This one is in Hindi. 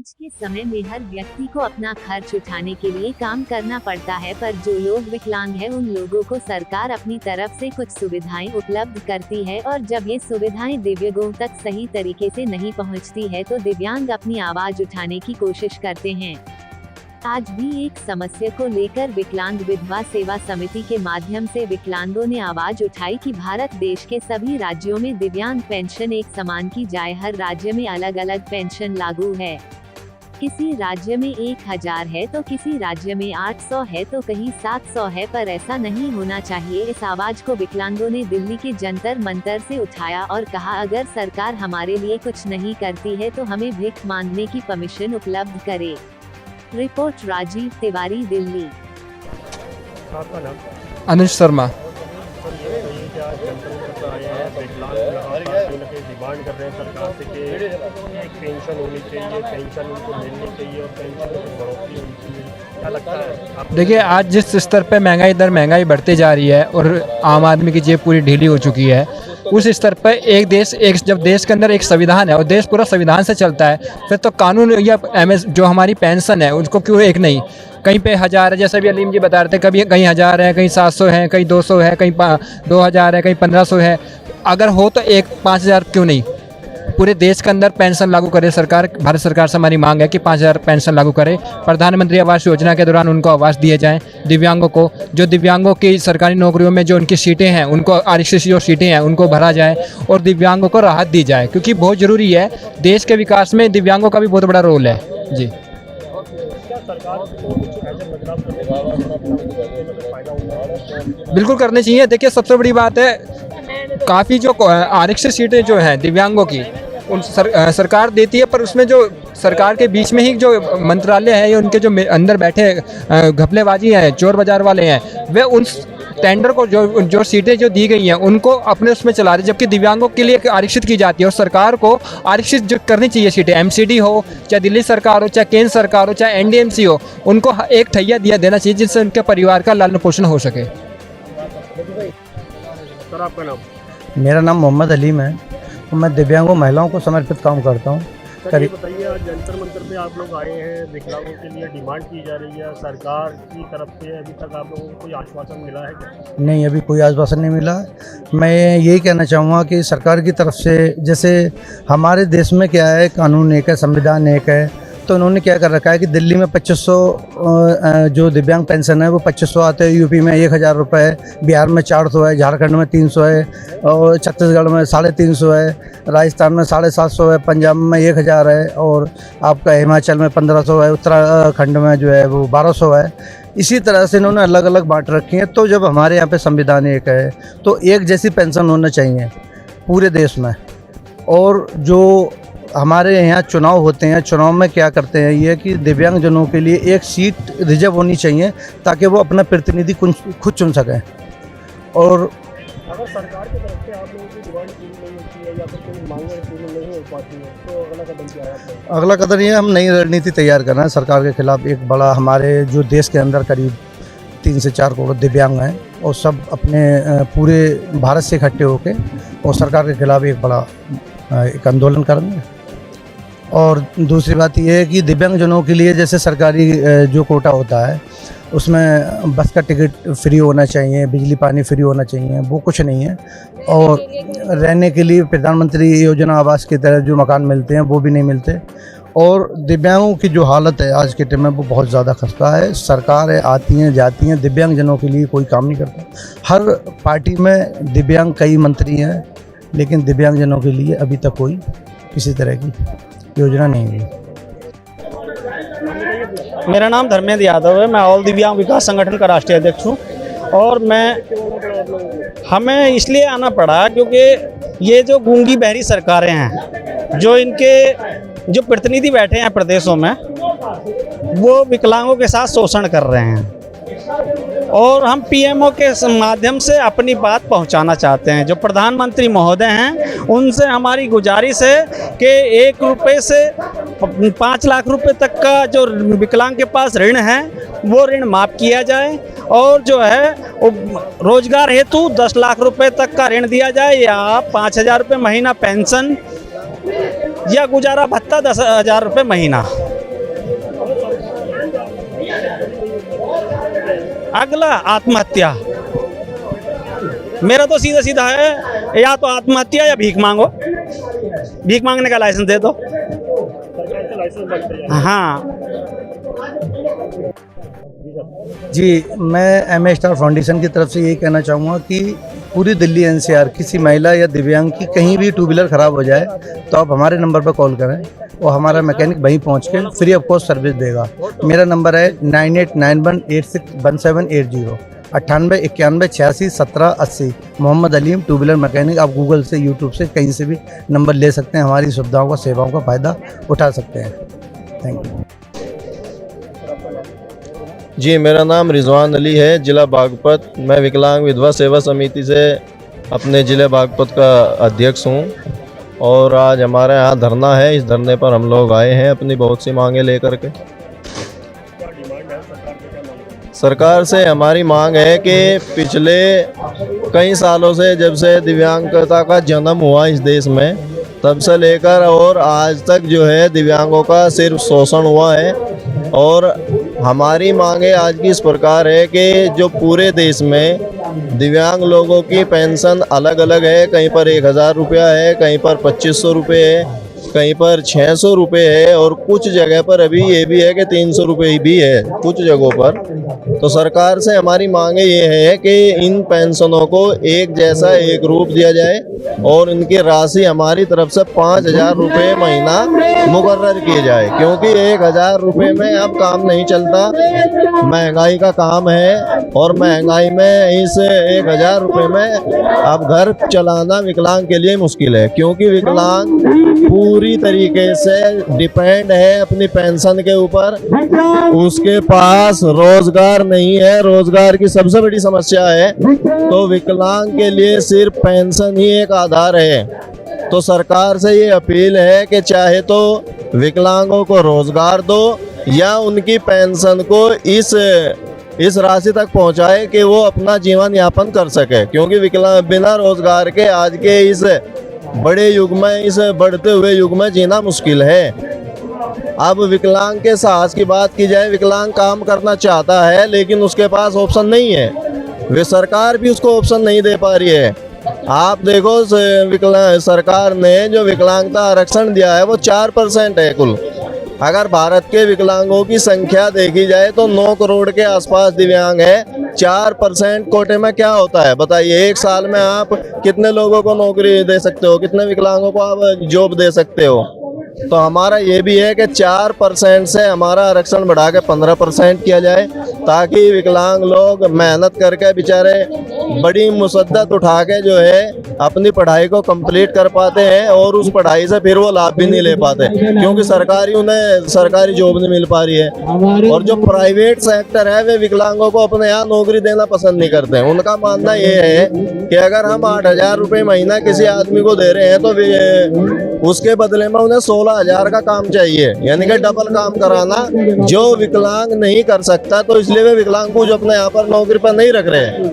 आज के समय में हर व्यक्ति को अपना खर्च उठाने के लिए काम करना पड़ता है, पर जो लोग विकलांग हैं उन लोगों को सरकार अपनी तरफ से कुछ सुविधाएं उपलब्ध करती है, और जब ये सुविधाएं दिव्यांगों तक सही तरीके से नहीं पहुंचती है तो दिव्यांग अपनी आवाज उठाने की कोशिश करते हैं। आज भी एक समस्या को लेकर विकलांग विधवा सेवा समिति के माध्यम से विकलांगों ने आवाज उठाई कि भारत देश के सभी राज्यों में दिव्यांग पेंशन एक समान की जाए। हर राज्य में अलग अलग पेंशन लागू है। किसी राज्य में 1000 है तो किसी राज्य में 800 है तो कहीं 700 है, पर ऐसा नहीं होना चाहिए। इस आवाज को विकलांगों ने दिल्ली के जंतर मंतर से उठाया और कहा, अगर सरकार हमारे लिए कुछ नहीं करती है तो हमें भीख मांगने की परमिशन उपलब्ध करे। रिपोर्ट राजीव तिवारी, दिल्ली। आपका नाम? अनुज शर्मा। डिमांड कर रहे हैं सरकार से कि एक पेंशन होनी चाहिए, पेंशन उनको मिलनी चाहिए और पेंशन में बढ़ोतरी होनी चाहिए। क्या लगता है आप? देखिए, आज जिस स्तर पे महंगाई बढ़ती जा रही है और आम आदमी की जेब पूरी ढीली हो चुकी है, उस स्तर पर जब देश के अंदर एक संविधान है और देश पूरा संविधान से चलता है, फिर तो कानून या जो हमारी पेंशन है उसको क्यों एक नहीं, कहीं पे 1000 है, जैसे भी अलीम जी बता रहे थे, कभी कहीं 1000 है, कहीं 700 है, कहीं 200 है, कहीं 2000 है, कहीं 1500 है। अगर हो तो 5000 क्यों नहीं? पूरे देश के अंदर पेंशन लागू करे सरकार। भारत सरकार से हमारी मांग है कि 5000 पेंशन लागू करे। प्रधानमंत्री आवास योजना के दौरान उनको आवास दिए जाएं। दिव्यांगों को, जो दिव्यांगों की सरकारी नौकरियों में जो उनकी सीटें हैं, उनको आरक्षित जो सीटें हैं उनको भरा जाए और दिव्यांगों को राहत दी जाए, क्योंकि बहुत ज़रूरी है। देश के विकास में दिव्यांगों का भी बहुत बड़ा रोल है जी। बिल्कुल करने चाहिए। देखिए, सबसे बड़ी बात है, काफ़ी जो आरक्षित सीटें जो हैं दिव्यांगों की उन सरकार देती है, पर उसमें जो सरकार के बीच में ही जो मंत्रालय है या उनके जो अंदर बैठे घपलेबाजी हैं, चोर बाजार वाले हैं, वे उन टेंडर को जो सीटें जो दी गई हैं उनको अपने उसमें चला रहे, जबकि दिव्यांगों के लिए आरक्षित की जाती है। और सरकार को आरक्षित जो करनी चाहिए सीटें, एमसीडी हो, चाहे दिल्ली सरकार हो, चाहे केंद्र सरकार हो, चाहे एनडीएमसी हो, उनको एक ठैया देना चाहिए जिससे उनके परिवार का लालन पोषण हो सके। सर, आपका नाम? मेरा नाम मोहम्मद अलीम है और मैं दिव्यांगों महिलाओं को समर्पित काम करता हूँ। सर, ये बताइए, आज जंतर मंतर पे आप लोग आए हैं, विकलांगों के लिए डिमांड की जा रही है, सरकार की तरफ से अभी तक आप लोगों को कोई आश्वासन मिला है क्या? नहीं, अभी कोई आश्वासन नहीं मिला। मैं यही कहना चाहूँगा कि सरकार की तरफ से, जैसे हमारे देश में क्या है, कानून एक है, संविधान एक है, तो उन्होंने क्या कर रखा है कि दिल्ली में 2500 जो दिव्यांग पेंशन है वो 2500 आते हैं, यूपी में 1000 रुपये है, बिहार में 400 है, झारखंड में 300 है, और छत्तीसगढ़ में 350 है, राजस्थान में 750 है, पंजाब में 1000 है, और आपका हिमाचल में 1500 है, उत्तराखंड में जो है वो 1200 है। इसी तरह से इन्होंने अलग अलग बांट रखी हैं। तो जब हमारे यहाँ पे संविधान एक है तो एक जैसी पेंशन होना चाहिए पूरे देश में। और जो हमारे यहाँ चुनाव होते हैं, चुनाव में क्या करते हैं ये कि दिव्यांगजनों के लिए एक सीट रिजर्व होनी चाहिए ताकि वो अपना प्रतिनिधि खुद चुन सकें। और अगर सरकार की तरफ से आप लोगों की डिमांड पूरी नहीं होती है या फिर कोई मांगें पूरी नहीं हो पाती है तो अगला कदम क्या है? अगला कदम ये, हम नई रणनीति तैयार करना है सरकार के खिलाफ। एक बड़ा, हमारे जो देश के अंदर करीब 3 से 4 करोड़ दिव्यांग हैं और सब अपने पूरे भारत से इकट्ठे होकर और सरकार के खिलाफ एक बड़ा एक आंदोलन करेंगे। और दूसरी बात यह है कि दिव्यांगजनों के लिए जैसे सरकारी जो कोटा होता है उसमें बस का टिकट फ्री होना चाहिए, बिजली पानी फ्री होना चाहिए, वो कुछ नहीं है। और रहने के लिए प्रधानमंत्री योजना आवास की तरह जो मकान मिलते हैं वो भी नहीं मिलते। और दिव्यांगों की जो हालत है आज के टाइम में वो बहुत ज़्यादा खस्ता है। सरकारें आती हैं जाती हैं, दिव्यांगजनों के लिए कोई काम नहीं करता। हर पार्टी में दिव्यांग कई मंत्री हैं, लेकिन दिव्यांगजनों के लिए अभी तक कोई किसी तरह की योजना नहीं हुई। मेरा नाम धर्मेंद्र यादव है, मैं ऑल दिव्यांग विकास संगठन का राष्ट्रीय अध्यक्ष हूँ। और हमें इसलिए आना पड़ा क्योंकि ये जो गूंगी बहरी सरकारें हैं, जो इनके जो प्रतिनिधि बैठे हैं प्रदेशों में, वो विकलांगों के साथ शोषण कर रहे हैं। और हम पीएमओ के माध्यम से अपनी बात पहुंचाना चाहते हैं। जो प्रधानमंत्री महोदय हैं उनसे हमारी गुजारिश है कि 1 रुपये से 5 लाख रुपए तक का जो विकलांग के पास ऋण है वो ऋण माफ़ किया जाए, और जो है रोजगार हेतु 10 लाख रुपए तक का ऋण दिया जाए, या 5000 रुपये महीना पेंशन, या गुजारा भत्ता 10,000 रुपये महीना। अगला आत्महत्या। मेरा तो सीधा सीधा है, या तो आत्महत्या या भीख मांगो, भीख मांगने का लाइसेंस दे दो। सरकार से लाइसेंस बनते हैं। हाँ जी, मैं एम स्टार फाउंडेशन की तरफ से यही कहना चाहूँगा कि पूरी दिल्ली एनसीआर किसी महिला या दिव्यांग की कहीं भी टू व्हीलर ख़राब हो जाए तो आप हमारे नंबर पर कॉल करें और हमारा मैकेनिक वहीं पहुंच के फ्री ऑफ कॉस्ट सर्विस देगा। मेरा नंबर है 9891861780 9891861780। Mohammad Aleem two wheeler mechanic. आप गूगल से, यूट्यूब से, कहीं से भी नंबर ले सकते हैं, हमारी सुविधाओं का, सेवाओं का फ़ायदा उठा सकते हैं। Thank you. जी, मेरा नाम रिजवान अली है, ज़िला बागपत। मैं विकलांग विधवा सेवा समिति से अपने ज़िले बागपत का अध्यक्ष हूँ और आज हमारे यहाँ धरना है। इस धरने पर हम लोग आए हैं अपनी बहुत सी मांगें लेकर के। क्या डिमांड है सरकार से, क्या मांग है? सरकार से हमारी मांग है कि पिछले कई सालों से, जब से दिव्यांगता का जन्म हुआ इस देश में, तब से लेकर और आज तक जो है दिव्यांगों का सिर्फ शोषण हुआ है। और हमारी मांगे आज की इस प्रकार है कि जो पूरे देश में दिव्यांग लोगों की पेंशन अलग अलग है, कहीं पर 1000 रुपया है, कहीं पर 2500 रुपये है, कहीं पर 600 रुपये है और कुछ जगह पर अभी ये भी है कि 300 रुपये भी है कुछ जगहों पर। तो सरकार से हमारी मांगे ये है कि इन पेंशनों को एक जैसा एक रूप दिया जाए और इनकी राशि हमारी तरफ से 5000 रुपये महीना मुकर्रर किए जाए, क्योंकि 1000 रुपये में अब काम नहीं चलता। महंगाई का काम है और महंगाई में इस 1000 रुपये में अब घर चलाना विकलांग के लिए मुश्किल है, क्योंकि विकलांग पूरी तरीके से डिपेंड है अपनी पेंशन के ऊपर। उसके पास रोजगार नहीं है, रोजगार की सबसे बड़ी समस्या है। तो विकलांग के लिए सिर्फ पेंशन ही एक आधार है। तो सरकार से ये अपील है कि चाहे तो विकलांगों को रोजगार दो या उनकी पेंशन को इस राशि तक पहुंचाए कि वो अपना जीवन यापन कर सके, क्योंकि विकलांग बिना रोजगार के आज के इस बड़े युग में, इस बढ़ते हुए युग में जीना मुश्किल है। अब विकलांग के साहस की बात की जाए, विकलांग काम करना चाहता है लेकिन उसके पास ऑप्शन नहीं है, वे सरकार भी उसको ऑप्शन नहीं दे पा रही है। आप देखो सरकार ने जो विकलांगता आरक्षण दिया है वो 4% है कुल। अगर भारत के विकलांगों की संख्या देखी जाए तो 9 करोड़ के आसपास दिव्यांग है। 4% कोटे में क्या होता है बताइए? एक साल में आप कितने लोगों को नौकरी दे सकते हो, कितने विकलांगों को आप जॉब दे सकते हो? तो हमारा ये भी है कि 4% से हमारा आरक्षण बढ़ा के 15% किया जाए, ताकि विकलांग लोग मेहनत करके बेचारे बड़ी मुसद्दत उठा के जो है अपनी पढ़ाई को कंप्लीट कर पाते हैं और उस पढ़ाई से फिर वो लाभ भी नहीं ले पाते, क्योंकि उन्हें सरकारी जॉब नहीं मिल पा रही है। और जो प्राइवेट सेक्टर है वे विकलांगों को अपने यहाँ नौकरी देना पसंद नहीं करते हैं। उनका मानना ये है कि अगर हम 8000 रुपये महीना किसी आदमी को दे रहे हैं तो उसके बदले में उन्हें 16,000 का काम चाहिए, यानी कि डबल काम कराना, जो विकलांग नहीं कर सकता। तो इसलिए वे विकलांग को जो अपने यहाँ पर नौकरी पर नहीं रख रहे हैं।